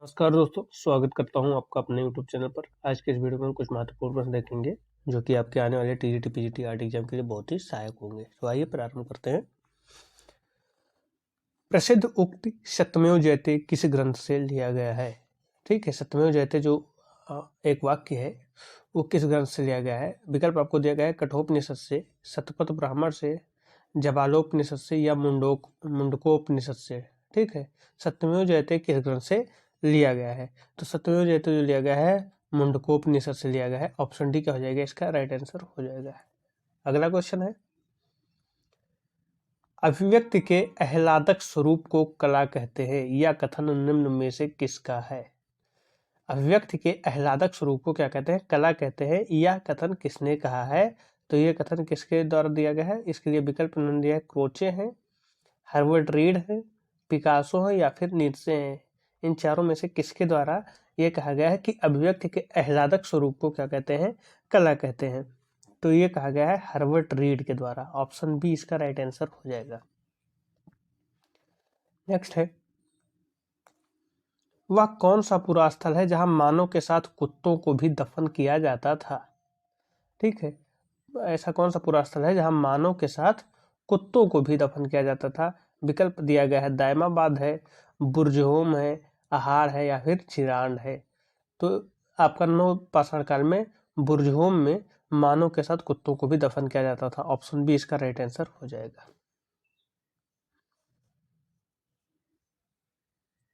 नमस्कार दोस्तों, स्वागत करता हूं आपका अपने YouTube चैनल पर। आज के इस वीडियो में कुछ महत्वपूर्ण प्रश्न देखेंगे जो कि आपके आने वाले टीजीटी पीजीटी आर्ट एग्जाम के लिए बहुत ही सहायक होंगे। तो आइए प्रारंभ करते हैं। प्रसिद्ध उक्ति सत्यमेव जयते किस ग्रंथ से लिया गया है? ठीक है, सत्यमेव जयते जो एक वाक्य है वो किस ग्रंथ से लिया गया है? विकल्प आपको दिया गया है कठोपनिषद से, शतपथ ब्राह्मण से, जबालोपनिषद से या मुंडकोपनिषद से। ठीक है, सत्यमेव जयते किस ग्रंथ से लिया गया है? तो सत्यमेव जयते जो लिया गया है मुंडकोपनिषद से लिया गया है। ऑप्शन डी क्या हो जाएगा? इसका राइट आंसर हो जाएगा। अगला क्वेश्चन है, अभिव्यक्ति के आह्लादक स्वरूप को कला कहते हैं, यह कथन निम्न में से किसका है? अभिव्यक्ति के आह्लादक स्वरूप को क्या कहते हैं? कला कहते हैं। यह कथन किसने कहा है? तो यह कथन किसके द्वारा दिया गया है? इसके लिए विकल्प उन्होंने दिया है क्रोचे हैं, हर्बर्ट रीड है, पिकासो है या फिर नीत्शे हैं। इन चारों में से किसके द्वारा यह कहा गया है कि अभिव्यक्ति के आह्लादक स्वरूप को क्या कहते हैं? कला कहते हैं। तो ये कहा गया है हर्बर्ट रीड के द्वारा। ऑप्शन बी इसका राइट आंसर हो जाएगा। नेक्स्ट है, वह कौन सा पूरा स्थल है जहां मानव के साथ कुत्तों को भी दफन किया जाता था? ठीक है, ऐसा कौन सा पूरा स्थल है जहां मानव के साथ कुत्तों को भी दफन किया जाता था? विकल्प दिया गया है दायमाबाद है, बुर्जहोम है, आहार है या फिर चिरांड है। तो आपका नवपाषाण काल में बुर्जहोम में मानव के साथ कुत्तों को भी दफन किया जाता था। ऑप्शन बी इसका राइट आंसर हो जाएगा।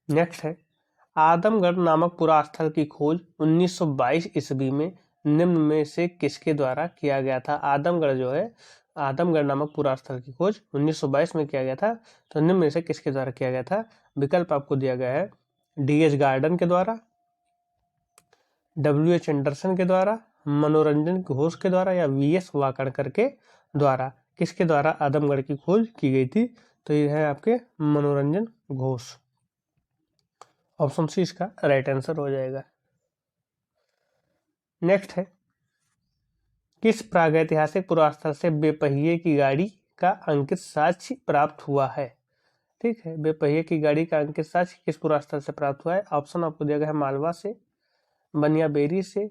नेक्स्ट है, आदमगढ़ नामक पुरा स्थल की खोज 1922 ईस्वी में निम्न में से किसके द्वारा किया गया था? आदमगढ़ जो है, आदमगढ़ नामक पुरा स्थल की खोज 1922 में किया गया था। तो निम्न में से किसके द्वारा किया गया था? विकल्प आपको दिया गया है डीएच गार्डन के द्वारा, डब्ल्यूएच एंडरसन के द्वारा, मनोरंजन घोष के द्वारा या वीएस वाकणकर के द्वारा। किसके द्वारा आदमगढ़ की खोज की गई थी? तो ये है आपके मनोरंजन घोष। ऑप्शन सी इसका राइट आंसर हो जाएगा। नेक्स्ट है, किस प्रागैतिहासिक पुरास्थल से बेपहिए की गाड़ी का अंकित साक्ष्य प्राप्त हुआ है? ठीक है, बेपहिए की गाड़ी का अंकित साक्ष्य किस पुरास्थल से प्राप्त हुआ है? ऑप्शन आपको दिया गया है मालवा से, बनियाबेरी से,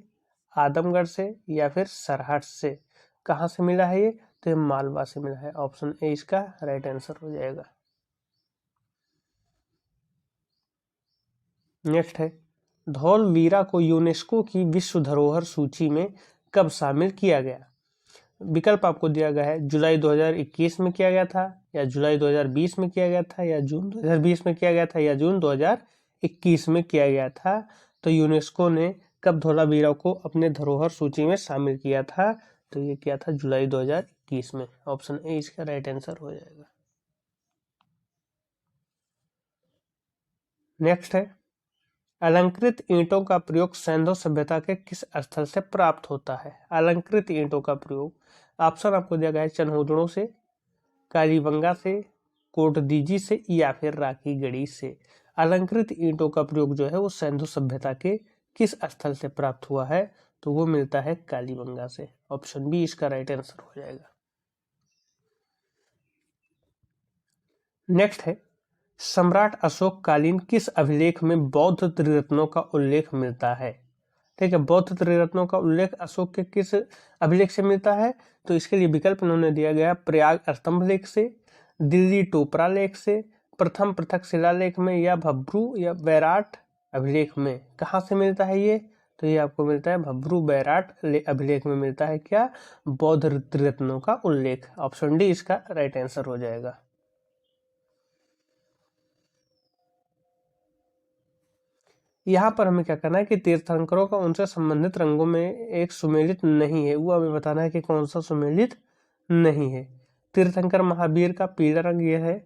आदमगढ़ से या फिर सरहट से। कहाँ से मिला है ये? तो ये मालवा से मिला है। ऑप्शन ए इसका राइट आंसर हो जाएगा। नेक्स्ट है, धौलवीरा को यूनेस्को की विश्व धरोहर सूची में कब शामिल किया गया? विकल्प आपको दिया गया है जुलाई 2021 में किया गया था, या जुलाई 2020 में किया गया था, या जून 2020 में किया गया था, या जून 2021 में किया गया था। तो यूनेस्को ने कब धौलावीरा को अपने धरोहर सूची में शामिल किया था? तो ये किया था जुलाई 2021 में। ऑप्शन ए इसका राइट आंसर हो जाएगा। नेक्स्ट है, अलंकृत ईंटों का प्रयोग सैंधव सभ्यता के किस स्थल से प्राप्त होता है? अलंकृत ईंटों का प्रयोग, ऑप्शन आपको दिया गया है चनहुदड़ों से, कालीबंगा से, कोटदीजी से या फिर राखी गढ़ी से। अलंकृत ईंटों का प्रयोग जो है वो सिंधु सभ्यता के किस स्थल से प्राप्त हुआ है? तो वो मिलता है कालीबंगा से। ऑप्शन बी इसका राइट आंसर हो जाएगा। नेक्स्ट है, सम्राट अशोक कालीन किस अभिलेख में बौद्ध त्रिरत्नों का उल्लेख मिलता है? ठीक है, बौद्ध त्रिरत्नों का उल्लेख अशोक के किस अभिलेख से मिलता है? तो इसके लिए विकल्प उन्होंने दिया गया प्रयाग स्तंभ लेख से, दिल्ली टोपरा लेख से, प्रथम पृथक शिलालेख में, या भब्रू या बैराट अभिलेख में। कहाँ से मिलता है ये? तो ये आपको मिलता है भब्रू बैराट अभिलेख में मिलता है क्या? बौद्ध त्रिरत्नों का उल्लेख। ऑप्शन डी इसका राइट आंसर हो जाएगा। यहाँ पर हमें क्या करना है कि तीर्थंकरों का उनसे संबंधित रंगों में एक सुमेलित नहीं है, वो हमें बताना है कि कौन सा सुमेलित नहीं है। तीर्थंकर महावीर का पीला रंग ये है,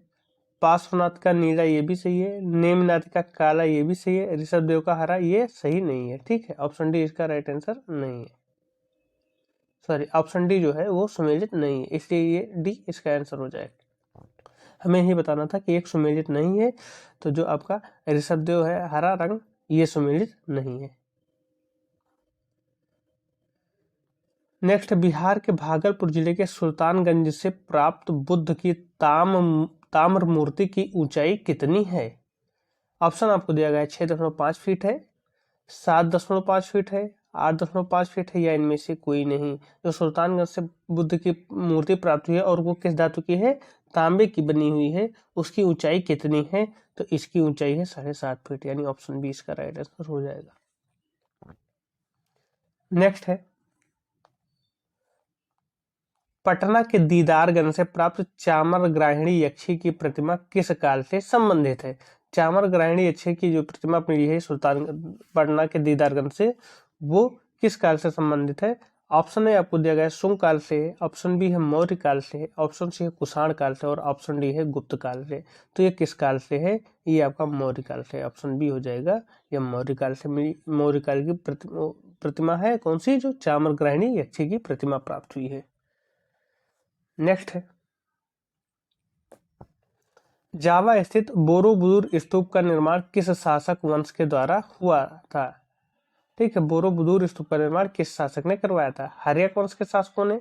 पार्श्वनाथ का नीला ये भी सही है, नेमिनाथ का काला ये भी सही है, ऋषभ देव का हरा ये सही नहीं है। ठीक है, ऑप्शन डी इसका राइट आंसर नहीं है। सॉरी, ऑप्शन डी जो है वो सुमेलित नहीं है, इसलिए ये डी इसका आंसर हो जाएगा। हमें ही बताना था कि एक सुमेलित नहीं है, तो जो आपका ऋषभ देव है हरा रंग ये सुमेलित नहीं है। नेक्स्ट, बिहार के भागलपुर जिले के सुल्तानगंज से प्राप्त बुद्ध की ताम्र मूर्ति की ऊंचाई कितनी है? ऑप्शन आपको दिया गया है 6.5 फीट है, 7.5 फीट है, 8.5 फीट है, या इनमें से कोई नहीं। जो सुल्तानगंज से बुद्ध की मूर्ति प्राप्त हुई है और वो किस धातु की है, तांबे की बनी हुई है, उसकी ऊंचाई कितनी है, तो इसकी ऊंचाई है 7.5 फीट, यानी ऑप्शन बी इसका राइट आंसर हो जाएगा। नेक्स्ट है, पटना के दीदारगंज से प्राप्त चामर ग्राहिणी यक्षी की प्रतिमा किस काल से संबंधित है। चामर ग्राहिणी यक्षी की जो प्रतिमा मिली है सुल्तान पटना के दीदारगंज से, वो किस काल से संबंधित है। ऑप्शन ए आपको दिया गया है सुंग काल से, ऑप्शन बी है मौर्य काल से, ऑप्शन सी है कुषाण काल से, और ऑप्शन डी है गुप्त काल से। तो ये किस काल से है, ये आपका मौर्य काल से, ऑप्शन बी हो जाएगा। ये मौर्य काल से मिली, मौर्य काल की प्रतिमा है कौन सी, जो चामर ग्राहिणी यक्षी की प्रतिमा प्राप्त हुई है। नेक्स्ट है, जावा स्थित बोरोबुदुर स्तूप का निर्माण किस शासक वंश के द्वारा हुआ था। ठीक है, बोरोबुदुर स्तूप का निर्माण किस शासक ने करवाया था। हर्यक वंश के शासकों ने,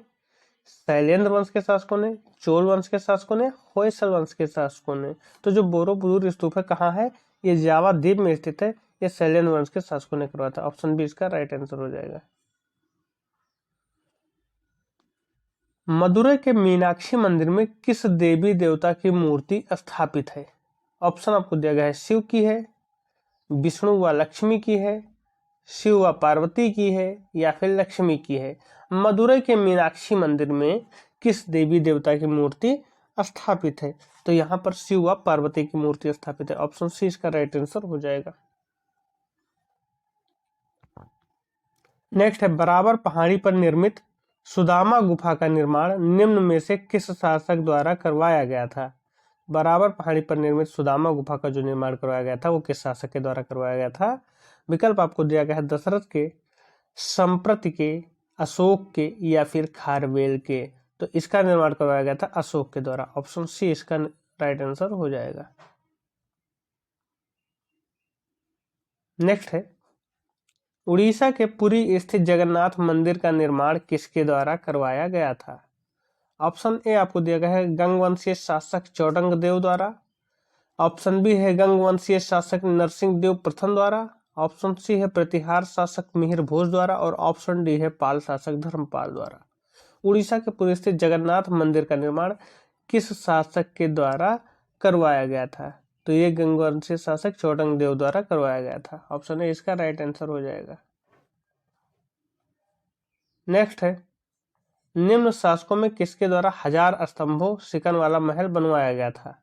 शैलेंद्र वंश के शासकों ने, चोल वंश के शासकों ने, होयसल वंश के शासकों ने। तो जो बोरोबुदुर स्तूप है कहाँ है, ये जावा द्वीप में स्थित है, ये शैलेंद्र वंश के शासकों ने करवाया था। ऑप्शन बी इसका राइट आंसर हो जाएगा। मदुरै के मीनाक्षी मंदिर में किस देवी देवता की मूर्ति स्थापित है। ऑप्शन आपको दिया गया है शिव की है, विष्णु व लक्ष्मी की है, शिव व पार्वती की है, या फिर लक्ष्मी की है। मदुरै के मीनाक्षी मंदिर में किस देवी देवता की मूर्ति स्थापित है, तो यहाँ पर शिव व पार्वती की मूर्ति स्थापित है। ऑप्शन सी इसका राइट आंसर हो जाएगा। नेक्स्ट है, बराबर पहाड़ी पर निर्मित सुदामा गुफा का निर्माण निम्न में से किस शासक द्वारा करवाया गया था। बराबर पहाड़ी पर निर्मित सुदामा गुफा का जो निर्माण करवाया गया था वो किस शासक के द्वारा करवाया गया था। विकल्प आपको दिया गया है दशरथ के, संप्रति के, अशोक के, या फिर खारवेल के। तो इसका निर्माण करवाया गया था अशोक के द्वारा। ऑप्शन सी इसका राइट आंसर हो जाएगा। नेक्स्ट है, उड़ीसा के पुरी स्थित जगन्नाथ मंदिर का निर्माण किसके द्वारा करवाया गया था। ऑप्शन ए आपको दिया गया है गंगवंशीय शासक चौडंग देव द्वारा, ऑप्शन बी है गंगवंशीय शासक नरसिंह देव प्रथम द्वारा, ऑप्शन सी है प्रतिहार शासक मिहिर भोज द्वारा, और ऑप्शन डी है पाल शासक धर्मपाल द्वारा। उड़ीसा के पुरी स्थित जगन्नाथ मंदिर का निर्माण किस शासक के द्वारा करवाया गया था, तो ये गंगवंशीय शासक चौडंग देव द्वारा करवाया गया था। ऑप्शन ए इसका राइट आंसर हो जाएगा। नेक्स्ट है, निम्न शासकों में किसके द्वारा 1000 स्तंभों सिकन वाला महल बनवाया गया था।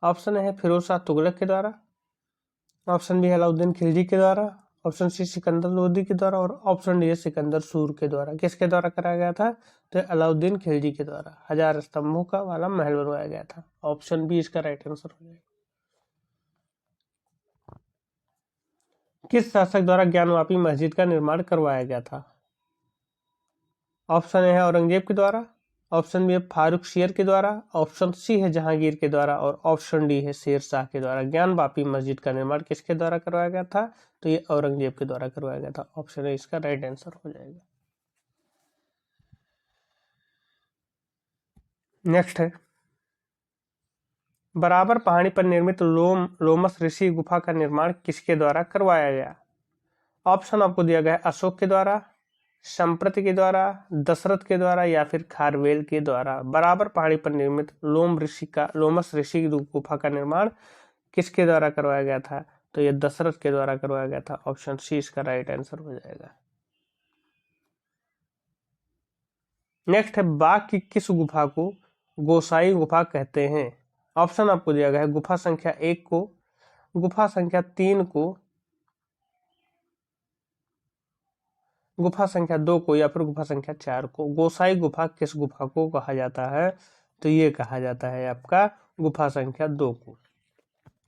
ऑप्शन है फिरोज शाह तुगलक के द्वारा, ऑप्शन बी अलाउद्दीन खिलजी के द्वारा, ऑप्शन सी सिकंदर लोदी के द्वारा, और ऑप्शन डी सिकंदर सूर के द्वारा। किसके द्वारा कराया गया था, तो अलाउद्दीन खिलजी के द्वारा 1000 स्तंभों का वाला महल बनवाया गया था। ऑप्शन बी इसका राइट आंसर हो जाएगा। किस शासक द्वारा ज्ञानवापी मस्जिद का निर्माण करवाया गया था। ऑप्शन ए है औरंगजेब के द्वारा, ऑप्शन बी है फारूक शेर के द्वारा, ऑप्शन सी है जहांगीर के द्वारा, और ऑप्शन डी है शेर शाह के द्वारा। ज्ञानवापी मस्जिद का निर्माण किसके द्वारा करवाया गया था, तो ये औरंगजेब के द्वारा करवाया गया था। ऑप्शन ए इसका राइट आंसर हो जाएगा। नेक्स्ट है, बराबर पहाड़ी पर निर्मित लोमस ऋषि गुफा का निर्माण किसके द्वारा करवाया गया। ऑप्शन आपको दिया गया है अशोक के द्वारा, संप्रति के द्वारा, दशरथ के द्वारा, या फिर खारवेल के द्वारा। बराबर पहाड़ी पर निर्मित लोमस ऋषि गुफा का निर्माण किसके द्वारा करवाया गया था, तो यह दशरथ के द्वारा करवाया गया था। ऑप्शन सी इसका राइट आंसर हो जाएगा। नेक्स्ट है, बाघ की किस गुफा को गोसाई गुफा कहते हैं। ऑप्शन आपको दिया गया है गुफा संख्या 1 को, गुफा संख्या 3 को, गुफा संख्या 2 को, या फिर गुफा संख्या 4 को। गोसाई गुफा किस गुफा को कहा जाता है, तो ये कहा जाता है आपका गुफा संख्या 2 को।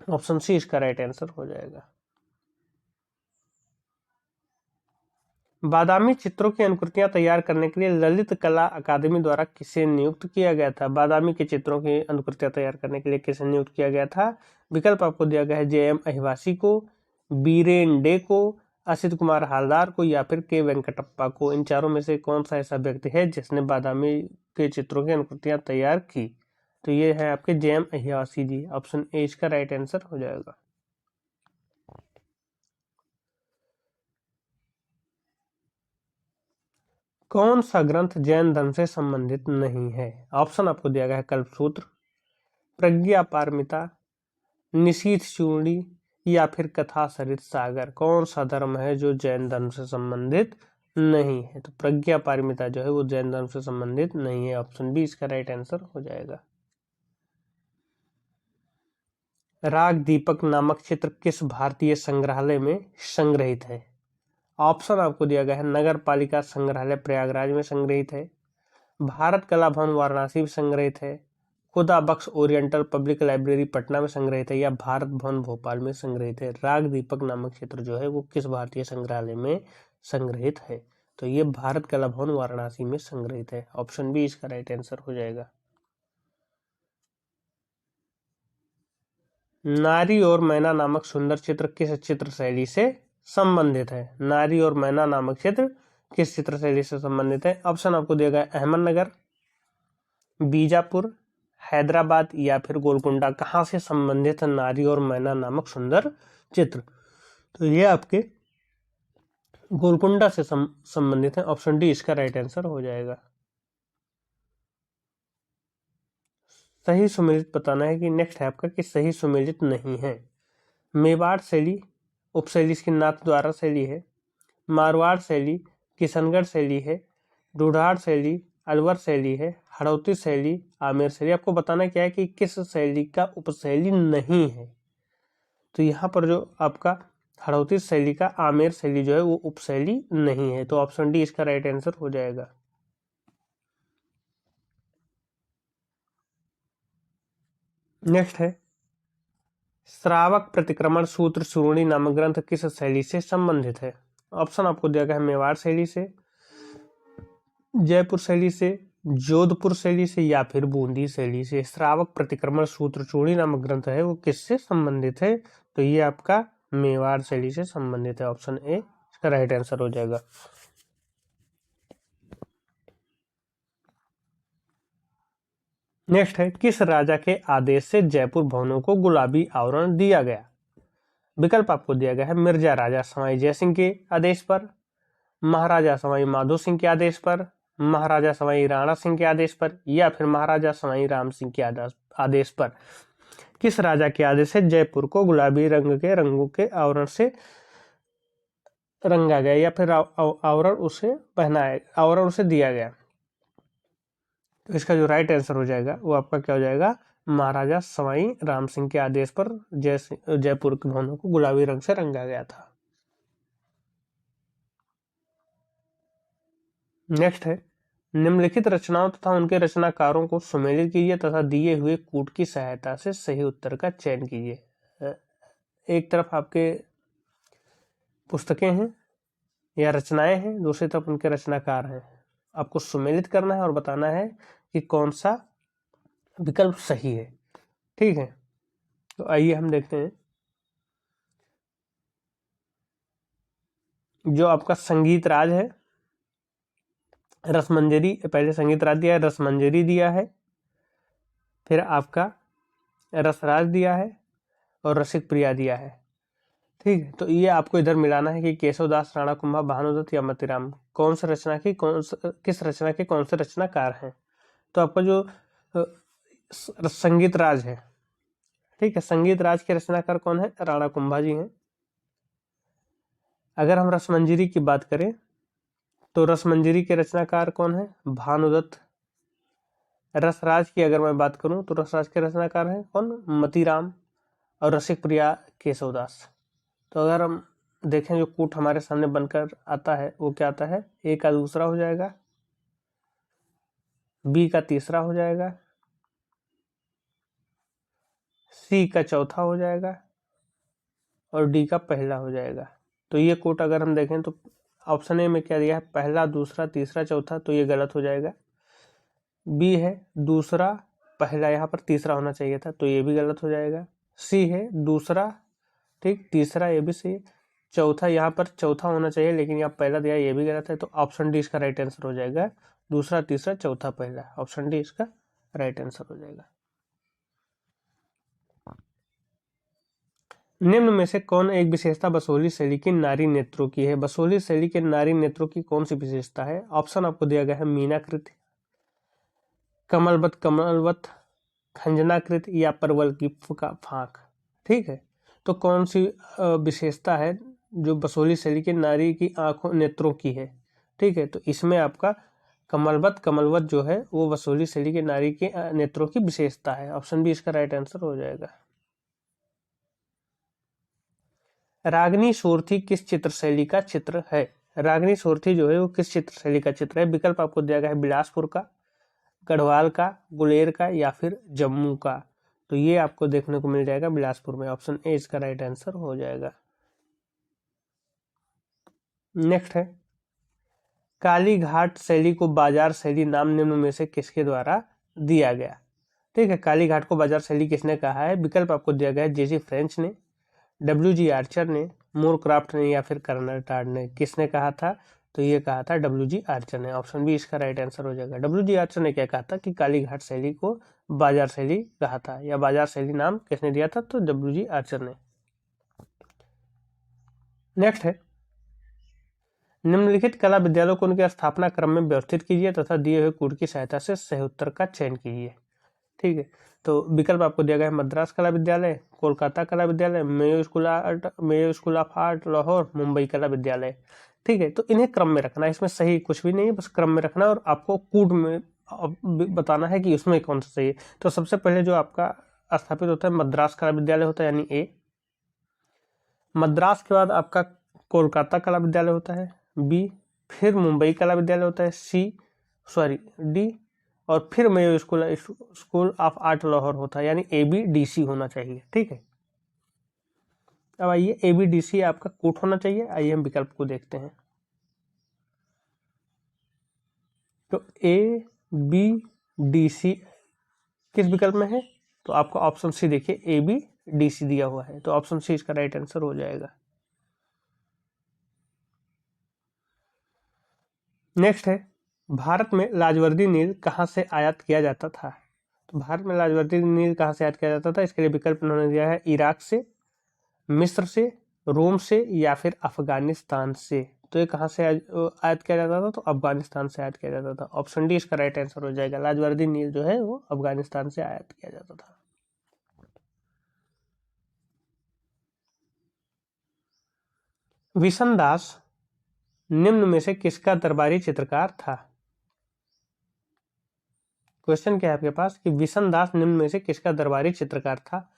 ऑप्शन सी इसका राइट आंसर हो जाएगा। बादामी चित्रों की अनुकृतियां तैयार करने के लिए ललित कला अकादमी द्वारा किसे नियुक्त किया गया था। बादामी के चित्रों की अनुकृतियां तैयार करने के लिए किसे नियुक्त किया गया था। विकल्प आपको दिया गया है JM अहिवासी को, बीरेन डे को, असित कुमार हालदार को, या फिर के वेंकटप्पा को। इन चारों में से कौन सा ऐसा व्यक्ति है जिसने बादामी के चित्रों की अनुकृतियां तैयार की, तो ये है आपके JM Ahivasi ji. Option A इसका राइट आंसर हो जाएगा। कौन सा ग्रंथ जैन धर्म से संबंधित नहीं है? ऑप्शन आपको दिया गया है कल्पसूत्र, प्रज्ञा पारमिता, निशीथ चूड़ी या फिर कथा सरित सागर। कौन सा धर्म है जो जैन धर्म से संबंधित नहीं है? तो प्रज्ञा पारमिता जो है वो जैन धर्म से संबंधित नहीं है। ऑप्शन बी इसका राइट आंसर हो जाएगा। राग दीपक नामक चित्र किस भारतीय संग्रहालय में संग्रहित है? ऑप्शन आपको दिया गया है नगर पालिका संग्रहालय प्रयागराज में संग्रहित है, भारत कला भवन वाराणसी में संग्रहित है, खुदा बख्श ओरिएंटल पब्लिक लाइब्रेरी पटना में संग्रहित है या भारत भवन भोपाल में संग्रहित है। राग दीपक नामक चित्र जो है वो किस भारतीय संग्रहालय में संग्रहित है? तो ये भारत कला भवन वाराणसी में संग्रहित है। ऑप्शन बी इसका राइट आंसर हो जाएगा। नारी और मैना नामक सुंदर चित्र किस चित्र शैली से संबंधित है? नारी और मैना नामक चित्र किस चित्र शैली से संबंधित है? ऑप्शन आपको दिया गया अहमदनगर, बीजापुर, हैदराबाद या फिर गोलकुंडा। कहाँ से संबंधित है नारी और मैना नामक सुंदर चित्र? तो ये आपके गोलकुंडा से संबंधित है। ऑप्शन डी इसका राइट आंसर हो जाएगा। सही सुमेलित बताना है कि नेक्स्ट है आपका कि सही सुमेलित नहीं है। मेवाड़ शैली उपशैली इसकी नाथद्वारा शैली है, मारवाड़ शैली किशनगढ़ शैली है, ढूढ़ाड़ शैली अलवर शैली है, हड़ौती शैली आमेर शैली। आपको बताना क्या है कि किस शैली का उपशैली नहीं है। तो यहाँ पर जो आपका हड़ौती शैली का आमेर शैली जो है वो उपशैली नहीं है। तो ऑप्शन डी इसका राइट आंसर हो जाएगा। नेक्स्ट है श्रावक प्रतिक्रमण सूत्र सुरुणी नामक ग्रंथ किस शैली से संबंधित है? ऑप्शन आपको दिया गया है मेवाड़ शैली से, जयपुर शैली से, जोधपुर शैली से या फिर बूंदी शैली से। श्रावक प्रतिक्रमण सूत्र चूड़ी नामक ग्रंथ है वो किससे संबंधित है? तो ये आपका मेवाड़ शैली से संबंधित है। ऑप्शन ए इसका राइट आंसर हो जाएगा। नेक्स्ट है किस राजा के आदेश से जयपुर भवनों को गुलाबी आवरण दिया गया? विकल्प आपको दिया गया है मिर्जा राजा सवाई जय सिंह के आदेश पर, महाराजा सवाई माधो सिंह के आदेश पर, महाराजा सवाई राणा सिंह के आदेश पर या फिर महाराजा सवाई राम सिंह के आदेश पर। किस राजा के आदेश से जयपुर को गुलाबी रंग के रंगों के आवरण से रंगा गया या फिर आवरण उसे पहनाया, आवरण उसे दिया गया? तो इसका जो राइट आंसर हो जाएगा वो आपका क्या हो जाएगा? महाराजा सवाई राम सिंह के आदेश पर जयपुर के भवनों को गुलाबी रंग से रंगा गया था। नेक्स्ट है निम्नलिखित रचनाओं तथा उनके रचनाकारों को सुमेलित कीजिए तथा दिए हुए कूट की सहायता से सही उत्तर का चयन कीजिए। एक तरफ आपके पुस्तकें हैं या रचनाएं हैं, दूसरी तरफ उनके रचनाकार हैं। आपको सुमेलित करना है और बताना है कि कौन सा विकल्प सही है। ठीक है, तो आइए हम देखते हैं। जो आपका संगीत राज है, रसमंजरी, पहले संगीत राज दिया है, रसमंजरी दिया है, फिर आपका रसराज दिया है और रसिक प्रिया दिया है। ठीक है, तो ये आपको इधर मिलाना है कि केशवदास, राणा कुंभा, भानुदत्त या मतीराम कौन सा रचना की किस रचना के कौन से रचनाकार हैं। तो आपका जो संगीत राज है, ठीक है, संगीत राज के रचनाकार कौन है? राणा कुंभा जी हैं। अगर हम रसमंजरी की बात करें तो रसमंजरी के रचनाकार कौन है? भानुदत्त। रसराज की अगर मैं बात करूं तो रसराज के रचनाकार हैं कौन? मतीराम। और रसिक प्रिया केशवदास। तो अगर हम देखें जो कूट हमारे सामने बनकर आता है वो क्या आता है? ए का दूसरा हो जाएगा, बी का तीसरा हो जाएगा, सी का चौथा हो जाएगा और डी का पहला हो जाएगा। तो ये कोट अगर हम देखें तो ऑप्शन ए में क्या दिया है? पहला, दूसरा, तीसरा, चौथा, तो ये गलत हो जाएगा। बी है दूसरा, पहला, यहाँ पर तीसरा होना चाहिए था, तो ये भी गलत हो जाएगा। सी है दूसरा, ठीक, तीसरा, ये भी सही। चौथा, यहाँ पर चौथा होना चाहिए लेकिन यहाँ पहला दिया, ये भी गलत है। तो ऑप्शन डी इसका राइट आंसर हो जाएगा। दूसरा, तीसरा, चौथा, पहला, ऑप्शन डी इसका राइट आंसर हो जाएगा। निम्न में से कौन एक विशेषता बसोहली शैली की नारी नेत्रों की है? बसोहली शैली के नारी नेत्रों की कौन सी विशेषता है? ऑप्शन आपको दिया गया है मीनाकृति, कमलवत, खंजनाकृत या परवल की फांक। ठीक है, तो कौन सी विशेषता है जो बसोहली शैली की नारी की आंखों नेत्रों की है? ठीक है, तो इसमें आपका कमलवत जो है वो बसोहली शैली की नारी के नेत्रों की विशेषता है। ऑप्शन बी इसका राइट आंसर हो जाएगा। रागनी सोरथी किस चित्र शैली का चित्र है? रागनी सोरथी जो है वो किस चित्र शैली का चित्र है? विकल्प आपको दिया गया है बिलासपुर का, गढ़वाल का, गुलेर का या फिर जम्मू का। तो ये आपको देखने को मिल जाएगा बिलासपुर में। ऑप्शन ए इसका राइट आंसर हो जाएगा। नेक्स्ट है, काली घाट शैली को बाजार शैली नाम निम्न में से किसके द्वारा दिया गया? ठीक है, काली घाट को बाजार शैली किसने कहा है? विकल्प आपको दिया गया है जेसी फ्रेंच ने, डब्ल्यू.जी. आर्चर ने, मोरक्राफ्ट ने या फिर कर्नल टाड ने। किसने कहा था? तो ये कहा था डब्ल्यू.जी. आर्चर ने। ऑप्शन बी इसका राइट आंसर हो जाएगा। डब्ल्यू.जी. आर्चर ने क्या कहा था कि काली घाट शैली को बाजार शैली कहा था, या बाजार शैली नाम किसने दिया था? तो डब्ल्यू.जी. आर्चर ने। नेक्स्ट है, निम्नलिखित कला विद्यालयों को उनके स्थापना क्रम में व्यवस्थित कीजिए तथा दिए हुए कोड की सहायता से सही उत्तर का चयन कीजिए। ठीक है, तो विकल्प आपको दिया गया है मद्रास कला विद्यालय, कोलकाता कला विद्यालय, Mayo school of art Lahore, Mumbai कला विद्यालय। ठीक है, तो इन्हें क्रम में रखना है, इसमें सही कुछ भी नहीं है, बस क्रम में रखना है और आपको कोड में बताना है कि उसमें कौन सा सही है। तो सबसे पहले जो आपका स्थापित होता है मद्रास कला विद्यालय होता है, यानी ए। मद्रास के बाद आपका कोलकाता कला विद्यालय होता है, बी। फिर मुंबई कला विद्यालय होता है, डी। और फिर Mayo school of art Lahore होता है, यानी ABDC होना चाहिए। ठीक है, अब आइए ABDC आपका कोट होना चाहिए। आइए हम विकल्प को देखते हैं। तो ABDC किस विकल्प में है? तो आपका ऑप्शन सी देखिए, ABDC दिया हुआ है, तो ऑप्शन सी इसका राइट आंसर हो जाएगा। नेक्स्ट है, भारत में लाजवर्दी नील कहाँ से आयात किया जाता था? तो भारत में लाजवर्दी नील कहाँ से आयात किया जाता था? इसके लिए विकल्प उन्होंने दिया है इराक से, मिस्र से, रोम से या फिर अफगानिस्तान से। तो ये कहाँ से आयात किया जाता था? तो अफगानिस्तान से आयात किया जाता था। ऑप्शन डी इसका राइट आंसर हो जाएगा। लाजवर्दी नील जो है वो अफगानिस्तान से आयात किया जाता था। विशन दास निम्न में से किसका दरबारी चित्रकार था? क्वेश्चन क्या है आपके पास कि विशन दास निम्न में से किसका दरबारी चित्रकार था?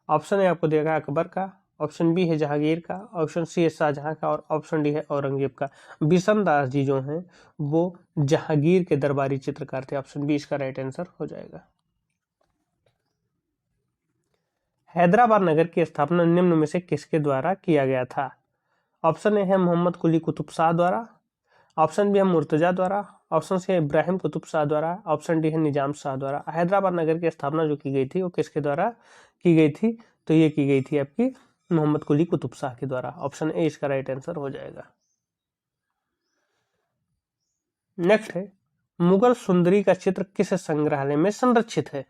ऑप्शन ए आपको देगा अकबर का, ऑप्शन बी है जहांगीर का, ऑप्शन सी है शाहजहां का और ऑप्शन डी है औरंगजेब का। बिशन दास जी जो हैं वो जहांगीर के दरबारी चित्रकार थे। ऑप्शन बी इसका राइट आंसर हो जाएगा। हैदराबाद नगर की स्थापना निम्न में से किसके द्वारा किया गया था? ऑप्शन ए है मोहम्मद कुली कुतुब शाह द्वारा, ऑप्शन बी है मुर्तजा द्वारा, ऑप्शन सी है इब्राहिम कुतुब शाह द्वारा, ऑप्शन डी है निजाम शाह द्वारा। हैदराबाद नगर की स्थापना जो की गई थी वो किसके द्वारा की गई थी? तो ये की गई थी आपकी मोहम्मद कुली कुतुब शाह के द्वारा। ऑप्शन ए इसका राइट आंसर हो जाएगा। नेक्स्ट है, मुगल सुंदरी का चित्र किस संग्रहालय में संरक्षित है?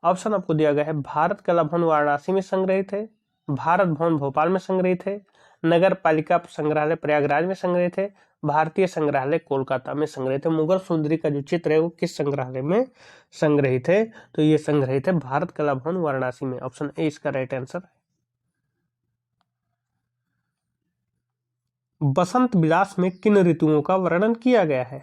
ऑप्शन आपको दिया गया है भारत कला भवन वाराणसी में संग्रहित है, भारत भवन भोपाल में संग्रहित है, नगर पालिका संग्रहालय प्रयागराज में संग्रहित है, भारतीय संग्रहालय कोलकाता में संग्रहित है। मुगल सुंदरी का जो चित्र है वो किस संग्रहालय में संग्रहित है? तो ये संग्रहित है भारत कला भवन वाराणसी में। ऑप्शन ए इसका राइट आंसर है। बसंत विलास में किन ऋतुओं का वर्णन किया गया है?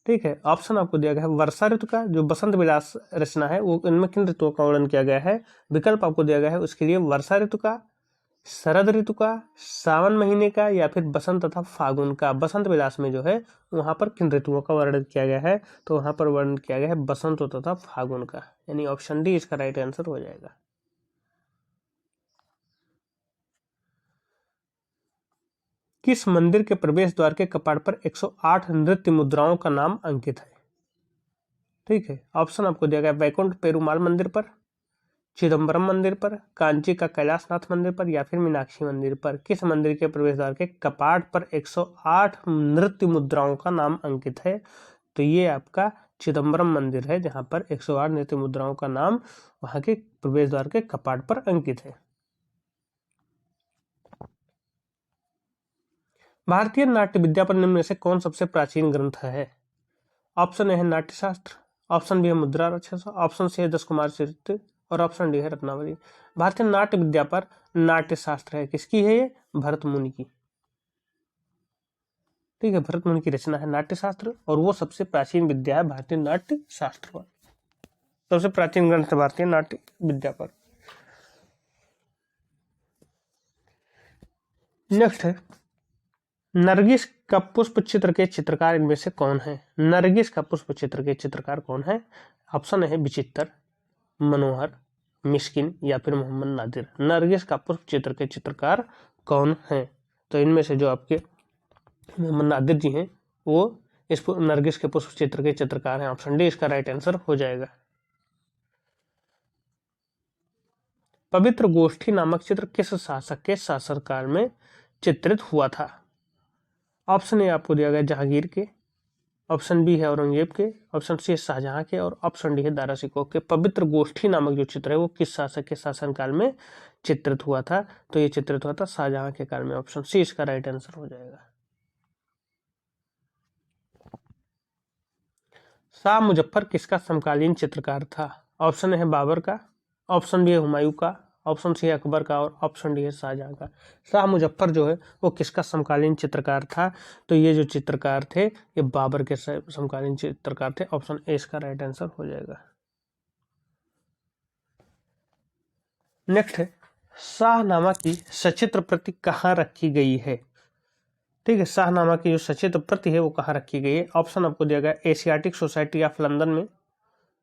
ठीक है, ऑप्शन आपको दिया गया है वर्षा ऋतु का, जो बसंत विलास रचना है वो इनमें किन ऋतुओं का वर्णन किया गया है? विकल्प आपको दिया गया है उसके लिए वर्षा ऋतु का, शरद ऋतु का, सावन महीने का या फिर बसंत तथा फागुन का। बसंत विलास में जो है वहां पर किन ऋतुओं का वर्णन किया गया है? तो वहां पर वर्णन किया गया है बसंत तथा फागुन का, यानी ऑप्शन डी इसका राइट आंसर हो जाएगा। किस मंदिर के प्रवेश द्वार के कपाट पर 108 नृत्य मुद्राओं का नाम अंकित है? ठीक है, ऑप्शन आपको दिया गया वैकुंठ पेरुमाल मंदिर पर, चिदम्बरम मंदिर पर, कांची का कैलाशनाथ मंदिर पर या फिर मीनाक्षी मंदिर पर। किस मंदिर के प्रवेश द्वार के कपाट पर 108 नृत्य मुद्राओं का नाम अंकित है? तो ये आपका चिदम्बरम मंदिर है जहां पर 108 नृत्य मुद्राओं का नाम वहां के प्रवेश द्वार के कपाट पर अंकित है। भारतीय नाट्य विद्या पर निम्न में से कौन सबसे प्राचीन ग्रंथ है? ऑप्शन ए है नाट्यशास्त्र, ऑप्शन बी है मुद्रा राक्षस, ऑप्शन सी है दस कुमार चरित्र और ऑप्शन डी है रत्नावली। भारतीय नाट्य विद्या पर नाट्यशास्त्र है, किसकी है ये? भरत मुनि की। ठीक है, भरत मुनि की रचना है नाट्यशास्त्र और वो सबसे प्राचीन विद्या है भारतीय नाट्य शास्त्र पर। सबसे प्राचीन ग्रंथ है भारतीय नाट्य विद्या पर। नेक्स्ट है, नरगिस का पुष्प चित्र के चित्रकार इनमें से कौन है? नरगिस का पुष्प चित्र के चित्रकार कौन है? ऑप्शन है विचित्र, मनोहर, मिस्किन या फिर मोहम्मद नादिर। नरगिस का पुष्प चित्र के चित्रकार कौन है? तो इनमें से जो आपके मोहम्मद नादिर जी हैं वो इस नरगिस के पुष्प चित्र के चित्रकार हैं। ऑप्शन डी इसका राइट आंसर हो जाएगा। पवित्र गोष्ठी नामक चित्र किस शासक के शासनकाल में चित्रित हुआ था? ऑप्शन ए आपको दिया गया जहांगीर के, ऑप्शन बी है औरंगजेब के, ऑप्शन सी है शाहजहां के और ऑप्शन डी है दारा शिकोह के। पवित्र गोष्ठी नामक जो चित्र है वो किस शासक के शासनकाल में चित्रित हुआ था? तो ये चित्रित हुआ था शाहजहां के काल में। ऑप्शन सी इसका राइट आंसर हो जाएगा। शाह मुजफ्फर किसका समकालीन चित्रकार था? ऑप्शन है बाबर का, ऑप्शन बी है हुमायूं का, ऑप्शन सी है अकबर का और ऑप्शन डी है शाहजहां का। शाह मुजफ्फर जो है वो किसका समकालीन चित्रकार था? तो ये जो चित्रकार थे ये बाबर के समकालीन चित्रकार थे। ऑप्शन ए इसका राइट आंसर हो जाएगा। नेक्स्ट है, शाहनामा की सचित्र प्रति कहाँ रखी गई है? ठीक है, शाहनामा की जो सचित्र प्रति है वो कहाँ रखी गई है? ऑप्शन आपको दिया गया एशियाटिक सोसाइटी ऑफ लंदन में,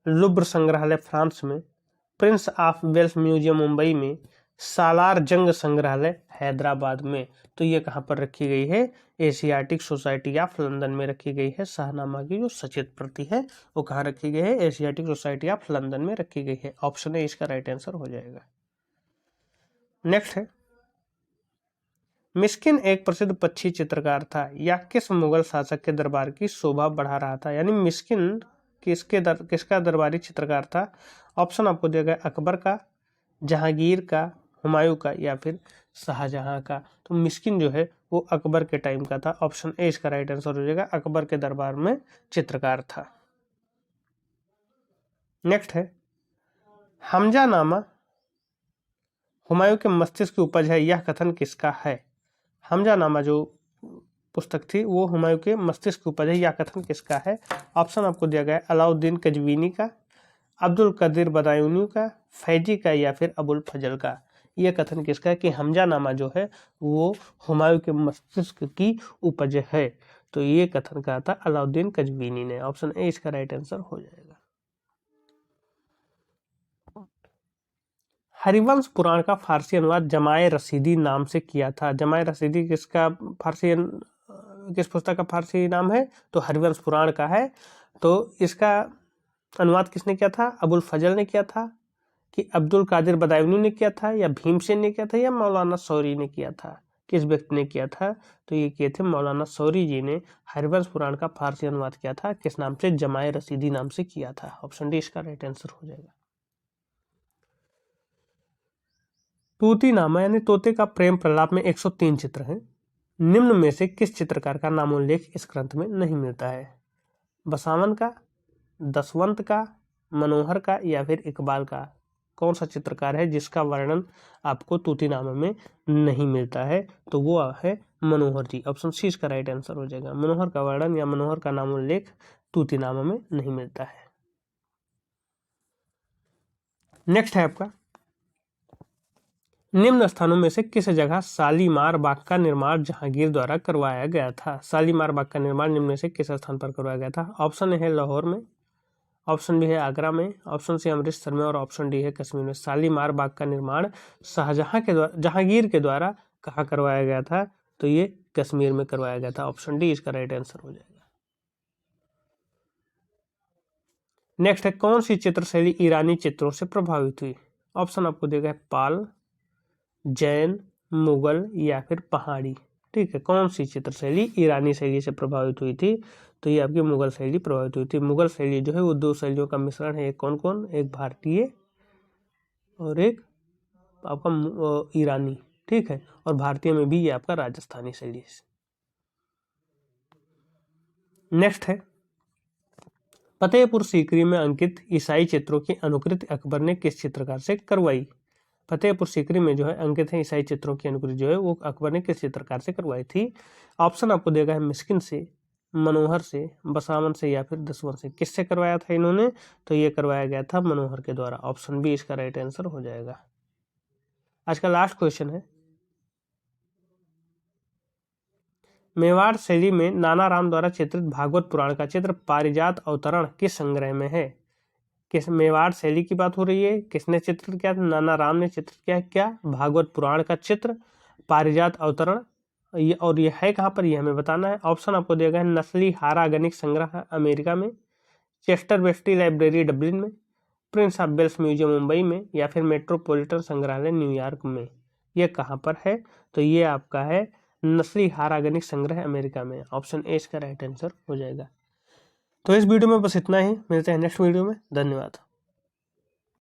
लुब्र संग्रहालय फ्रांस में, Prince of Wales museum Mumbai में, सालार जंग संग्रहालय हैदराबाद में। तो ये कहाँ पर रखी गई है? एशियाटिक सोसाइटी ऑफ लंदन में रखी गई है। शाहनामा की जो सचित्र प्रति है वो कहाँ रखी गई है? एशियाटिक सोसाइटी ऑफ लंदन में रखी गई है। ऑप्शन ए इसका राइट आंसर हो जाएगा। नेक्स्ट है, मिस्किन एक प्रसिद्ध पक्षी चित्रकार था, या किस मुगल शासक के दरबार की शोभा बढ़ा रहा था? यानी मिस्किन किसका दरबारी चित्रकार था? ऑप्शन आपको दिया गया अकबर का, जहांगीर का, हुमायूं का या फिर शाहजहां का। तो मिस्किन जो है वो अकबर के टाइम का था। ऑप्शन ए इसका राइट आंसर हो जाएगा, अकबर के दरबार में चित्रकार था। नेक्स्ट है, हमजा नामा हुमायूं के मस्तिष्क की उपज है, यह कथन किसका है? हमजा नामा जो पुस्तक थी वो हुमायूं के मस्तिष्क की उपज है, यह कथन किसका है? ऑप्शन आपको दिया गया अलाउद्दीन कजवीनी का, अब्दुल कदीर बदायूनी का, फैजी का या फिर अबुल फजल का। यह कथन किसका है कि हमजा नामा जो है वो हुमायूं के मस्तिष्क की उपज है? तो ये कथन कहा था अलाउद्दीन कजवीनी ने। ऑप्शन ए इसका राइट आंसर हो जाएगा। हरिवंश पुराण का फारसी अनुवाद जमाए रसीदी नाम से किया था। जमाए रसीदी किसका फारसी किस पुस्तक का फारसी नाम है? तो हरिवंश पुराण का है। तो इसका अनुवाद किसने किया था? अबुल फजल ने किया था कि अब्दुल कादिर बदायूनी ने किया था या भीमसेन ने किया था या मौलाना शौरी ने किया था? किस व्यक्ति ने किया था? तो ये किए थे मौलाना शौरी जी ने हरिवंश पुराण का फारसी अनुवाद किया था। किस नाम से? जमाए रसीदी नाम से किया था। ऑप्शन डी इसका राइट आंसर हो जाएगा। तूतीनामा यानी तोते का प्रेम प्रलाप में 103 चित्र हैं। निम्न में से किस चित्रकार का नामोल्लेख इस ग्रंथ में नहीं मिलता है? बसावन का, दसवंत का, मनोहर का या फिर इकबाल का? कौन सा चित्रकार है जिसका वर्णन आपको तूतीनामा में नहीं मिलता है? तो वो है मनोहर जी। ऑप्शन सी इसका राइट आंसर हो जाएगा। मनोहर का वर्णन या मनोहर का नामोल्लेख तूतीनामा में नहीं मिलता है। नेक्स्ट है आपका, निम्न स्थानों में से किस जगह शालीमार बाग का निर्माण जहांगीर द्वारा करवाया गया था? शालीमार बाग का निर्माण निम्न में से किस स्थान पर करवाया गया था? ऑप्शन है लाहौर में, ऑप्शन बी है आगरा में, ऑप्शन सी अमृतसर में और ऑप्शन डी है कश्मीर में। शालीमार बाग का निर्माण शाहजहां के द्वारा, जहांगीर के द्वारा कहाँ करवाया गया था? तो ये कश्मीर में करवाया गया था। ऑप्शन डी इसका राइट आंसर हो जाएगा। नेक्स्ट है, कौन सी चित्रशैली ईरानी चित्रों से प्रभावित हुई? ऑप्शन आपको दिया गया पाल, जैन, मुगल या फिर पहाड़ी। ठीक है, कौन सी चित्रशैली ईरानी शैली से प्रभावित हुई थी? तो ये आपकी मुगल शैली प्रभावित हुई थी। मुगल शैली जो है वो दो शैलियों का मिश्रण है। एक कौन कौन? एक भारतीय और एक आपका ईरानी। ठीक है, और भारतीय में भी ये आपका राजस्थानी शैली है। नेक्स्ट है, फतेहपुर सीकरी में अंकित ईसाई चित्रों की अनुकृति अकबर ने किस चित्रकार से करवाई? फतेहपुर सीकरी में जो है अंकित है ईसाई चित्रों की अनुकृति जो है वो अकबर ने किस चित्रकार से करवाई थी? ऑप्शन आपको देगा है मिस्किन से, मनोहर से, बसावन से या फिर दसवन से। किससे करवाया था इन्होंने? तो ये करवाया गया था मनोहर के द्वारा। ऑप्शन बी इसका राइट आंसर हो जाएगा। आज का लास्ट क्वेश्चन है, मेवाड़ शैली में नाना राम द्वारा चित्रित भागवत पुराण का चित्र पारिजात अवतरण किस संग्रह में है? किस मेवाड़ शैली की बात हो रही है, किसने चित्रित किया? नाना राम ने चित्रित किया क्या? भागवत पुराण का चित्र पारिजात अवतरण। और ये है कहाँ पर, ये हमें बताना है। ऑप्शन आपको दिया गया है नस्ली हारागनिक संग्रह अमेरिका में, चेस्टर बेस्टी लाइब्रेरी डब्लिन में, Prince of Wales museum Mumbai में, या फिर मेट्रोपॉलिटन संग्रहालय न्यूयॉर्क में। ये कहाँ पर है? तो ये आपका है नस्ली हारागनिक संग्रह अमेरिका में। ऑप्शन ए इसका राइट आंसर हो जाएगा। तो इस वीडियो में बस इतना ही, मिलते हैं नेक्स्ट वीडियो में। धन्यवाद।